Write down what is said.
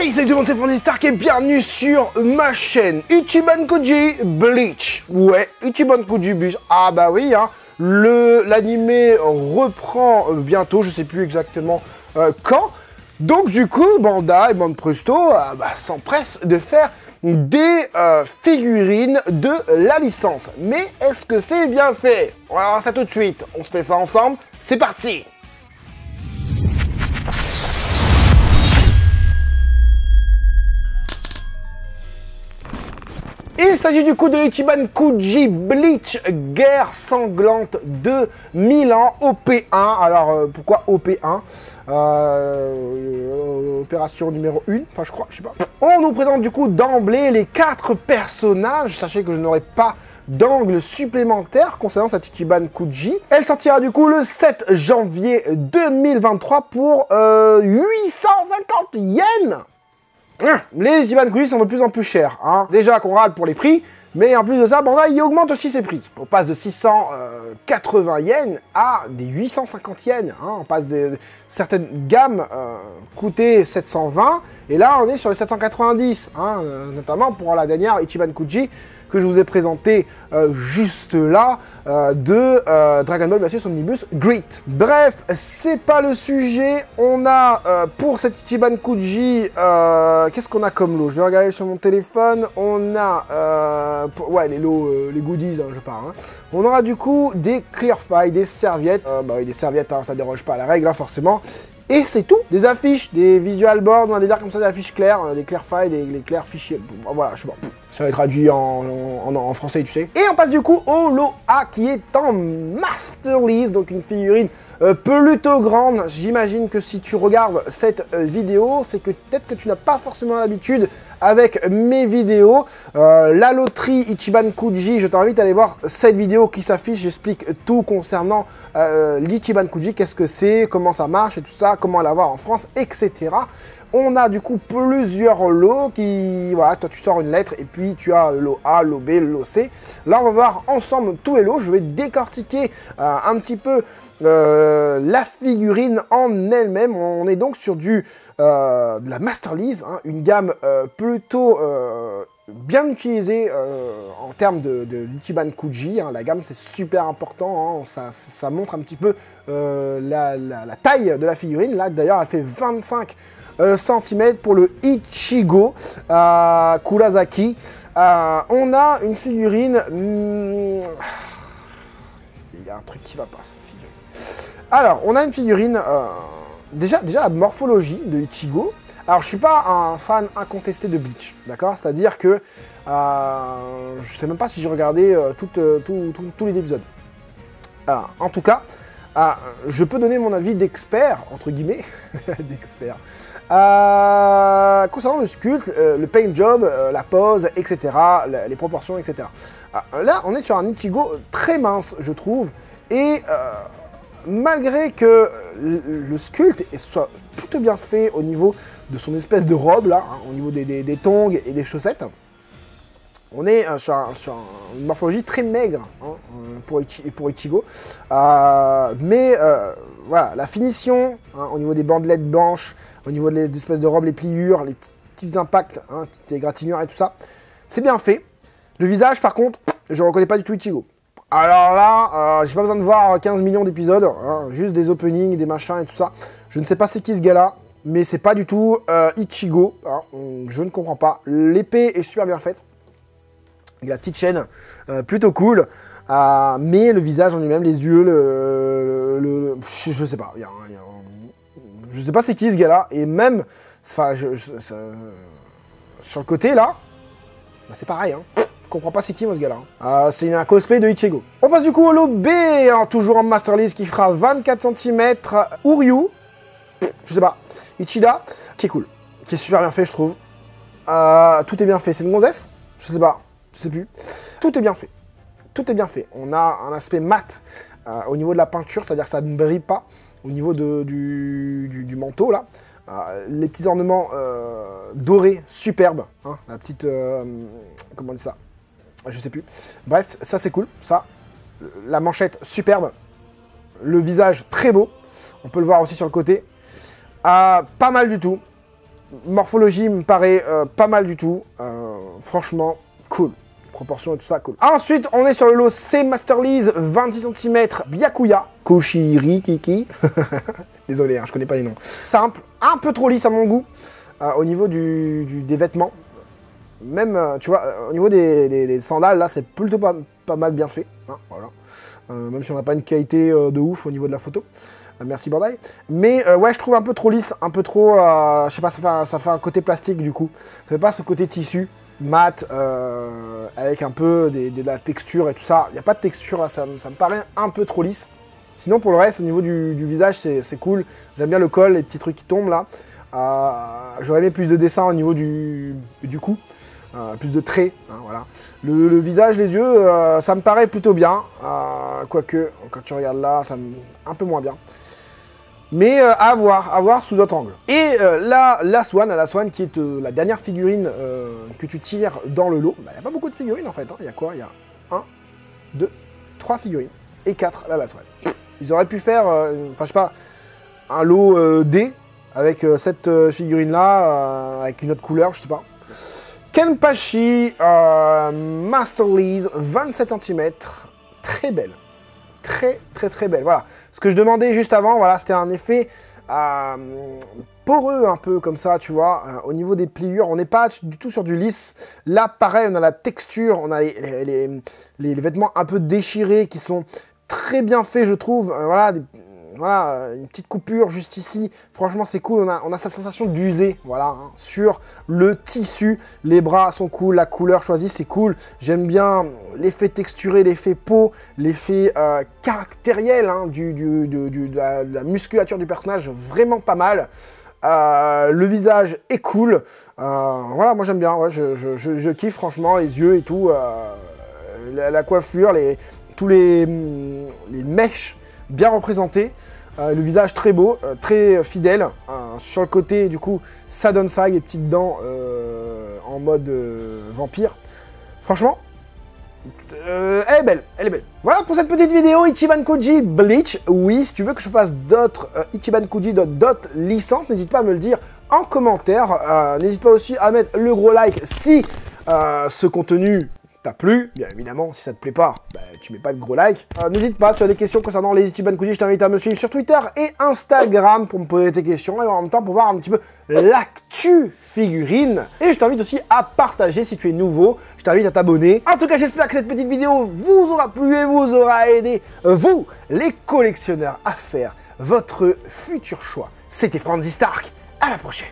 Hey, salut tout le monde, c'est Frandy Stark et bienvenue sur ma chaîne Ichiban Kuji Bleach. Ouais, Ichiban Kuji Bleach. Ah bah oui, hein, l'animé reprend bientôt, je sais plus exactement quand. Donc du coup, Bandai et Bande Presto s'empressent de faire des figurines de la licence. Mais est-ce que c'est bien fait? On va voir ça tout de suite. On se fait ça ensemble. C'est parti! Il s'agit du coup de Ichiban Kuji Bleach, guerre sanglante de Milan, OP1. Alors, pourquoi OP1 opération numéro 1, enfin je crois, je sais pas. On nous présente du coup d'emblée les 4 personnages. Sachez que je n'aurai pas d'angle supplémentaire concernant cette Ichiban Kuji. Elle sortira du coup le 7 janvier 2023 pour 850 yens. Les Ichiban Kuji sont de plus en plus chers, hein. Déjà qu'on râle pour les prix, mais en plus de ça, Bandai il augmente aussi ses prix. On passe de 680 yens à des 850 yens, hein. On passe de certaines gammes coûtaient 720, et là on est sur les 790, hein, notamment pour la dernière Ichiban Kuji que je vous ai présenté juste là, de Dragon Ball, bien sûr, son omnibus Great. Bref, c'est pas le sujet. On a, pour cette Ichiban Kuji, qu'est-ce qu'on a comme lot? Je vais regarder sur mon téléphone. On a, ouais, les lots, les goodies, hein, je parle. Hein. On aura du coup des clear files, des serviettes. Bah oui, des serviettes, hein, ça déroge pas à la règle, hein, forcément. Et c'est tout. Des affiches, des visual boards, on a des délires comme ça, des affiches claires, des clear files, des clairs fichiers. Voilà, je sais pas. Ça va être traduit en français, tu sais. Et on passe du coup au lot A qui est en Master List, donc une figurine plutôt grande. J'imagine que si tu regardes cette vidéo, c'est que peut-être que tu n'as pas forcément l'habitude avec mes vidéos. La loterie Ichiban Kuji, je t'invite à aller voir cette vidéo qui s'affiche. J'explique tout concernant l'Ichiban Kuji, qu'est-ce que c'est, comment ça marche et tout ça, comment l'avoir en France, etc. On a du coup plusieurs lots qui... Voilà, toi tu sors une lettre et puis tu as le lot A, le lot B, le lot C. Là on va voir ensemble tous les lots. Je vais décortiquer un petit peu la figurine en elle-même. On est donc sur de la Master List, hein, une gamme plutôt bien utilisée en termes de Ichiban Kuji. Hein. La gamme c'est super important, hein. Ça montre un petit peu la taille de la figurine. Là d'ailleurs elle fait 25 cm pour le Ichigo Kurosaki. On a une figurine... il y a un truc qui va pas, cette figurine. Alors, on a une figurine... déjà la morphologie de Ichigo. Alors, je suis pas un fan incontesté de Bleach, d'accord? C'est-à-dire que je sais même pas si j'ai regardé tous les épisodes. En tout cas, je peux donner mon avis d'expert, entre guillemets, d'expert. Concernant le sculpte, le paint job, la pose, etc., les proportions, etc. Là, on est sur un Ichigo très mince, je trouve, et malgré que le sculpte soit plutôt bien fait au niveau de son espèce de robe, là, hein, au niveau des tongs et des chaussettes, on est sur une morphologie très maigre, hein, pour Ichigo. Mais voilà, la finition, hein, au niveau des bandelettes blanches, au niveau des espèces de robes, les pliures, les petits impacts, hein, petites égratignures et tout ça, c'est bien fait. Le visage, par contre, je ne reconnais pas du tout Ichigo. Alors là, j'ai pas besoin de voir 15 millions d'épisodes, hein, juste des openings, des machins et tout ça. Je ne sais pas c'est qui ce gars-là, mais c'est pas du tout Ichigo. Hein, je ne comprends pas. L'épée est super bien faite. Avec la petite chaîne, plutôt cool, mais le visage en lui-même, les yeux, je sais pas, je sais pas c'est qui ce gars-là, et même, enfin, sur le côté là, bah, c'est pareil, hein. Je comprends pas c'est qui moi ce gars-là. C'est un cosplay de Ichigo. On passe du coup au lot B, hein, toujours en Master List, qui fera 24 cm, Uryu, je sais pas, Ichida, qui est cool, qui est super bien fait je trouve. Tout est bien fait, c'est une gonzesse, je sais pas. Je sais plus. Tout est bien fait. Tout est bien fait. On a un aspect mat au niveau de la peinture, c'est-à-dire que ça ne brille pas au niveau du manteau, là. Les petits ornements dorés, superbes. Hein, la petite... comment on dit ça? Je sais plus. Bref, ça c'est cool. Ça. La manchette, superbe. Le visage, très beau. On peut le voir aussi sur le côté. Pas mal du tout. morphologie me paraît pas mal du tout. Franchement, cool. Proportions et tout ça, cool. Ensuite, on est sur le lot C Masterlease 26 cm Byakuya. Koshiri Kiki. Désolé, hein, je connais pas les noms. Simple, un peu trop lisse à mon goût. Au niveau des vêtements. Même, tu vois, au niveau des sandales, là, c'est plutôt pas mal bien fait. Hein, voilà. Même si on n'a pas une qualité de ouf au niveau de la photo. Merci Bandai. Mais ouais, je trouve un peu trop lisse, un peu trop... je sais pas, ça fait un côté plastique du coup. Ça fait pas ce côté tissu, mat, avec un peu de la texture et tout ça. Il n'y a pas de texture là, ça me paraît un peu trop lisse. Sinon pour le reste, au niveau du visage, c'est cool. J'aime bien le col, les petits trucs qui tombent là. J'aurais aimé plus de dessin au niveau du cou. Plus de traits, hein, voilà. Le visage, les yeux, ça me paraît plutôt bien. Quoique, quand tu regardes là, ça me... un peu moins bien. Mais à voir sous d'autres angles. Et là, la Swan qui est la dernière figurine que tu tires dans le lot. Bah, y a pas beaucoup de figurines en fait. Il y a quoi? Il y a 1, 2, 3 figurines. Et 4, là, la Swan. Ils auraient pu faire, enfin je sais pas, un lot D avec cette figurine-là, avec une autre couleur, je sais pas. Kenpachi Masterlease 27 cm. Très belle. Très belle. Voilà. Ce que je demandais juste avant, voilà, c'était un effet poreux un peu comme ça, tu vois. Au niveau des pliures, on n'est pas du tout sur du lisse. Là, pareil, on a la texture, on a les vêtements un peu déchirés qui sont très bien faits, je trouve. Voilà, voilà, une petite coupure juste ici. Franchement, c'est cool. On a cette sensation d'user, voilà, hein, sur le tissu. Les bras sont cool, la couleur choisie, c'est cool. J'aime bien l'effet texturé, l'effet peau, l'effet caractériel hein, de la musculature du personnage, vraiment pas mal. Le visage est cool. Voilà, moi j'aime bien. Ouais, je kiffe franchement les yeux et tout. La coiffure, tous les mèches bien représentés. Le visage très beau, très fidèle. Sur le côté, du coup, ça donne ça, les petites dents en mode vampire. Franchement, elle est belle, elle est belle. Voilà pour cette petite vidéo Ichiban Kuji Bleach. Oui, si tu veux que je fasse d'autres Ichiban Kuji, d'autres licences, n'hésite pas à me le dire en commentaire. N'hésite pas aussi à mettre le gros like si ce contenu t'a plu. Bien évidemment, si ça te plaît pas, bah, tu mets pas de gros like. N'hésite pas, si tu as des questions concernant les Ichiban Kuji, je t'invite à me suivre sur Twitter et Instagram pour me poser tes questions et en même temps pour voir un petit peu l'actu figurine. Et je t'invite aussi à partager si tu es nouveau. Je t'invite à t'abonner. En tout cas, j'espère que cette petite vidéo vous aura plu et vous aura aidé, vous, les collectionneurs, à faire votre futur choix. C'était Franzy Stark. À la prochaine.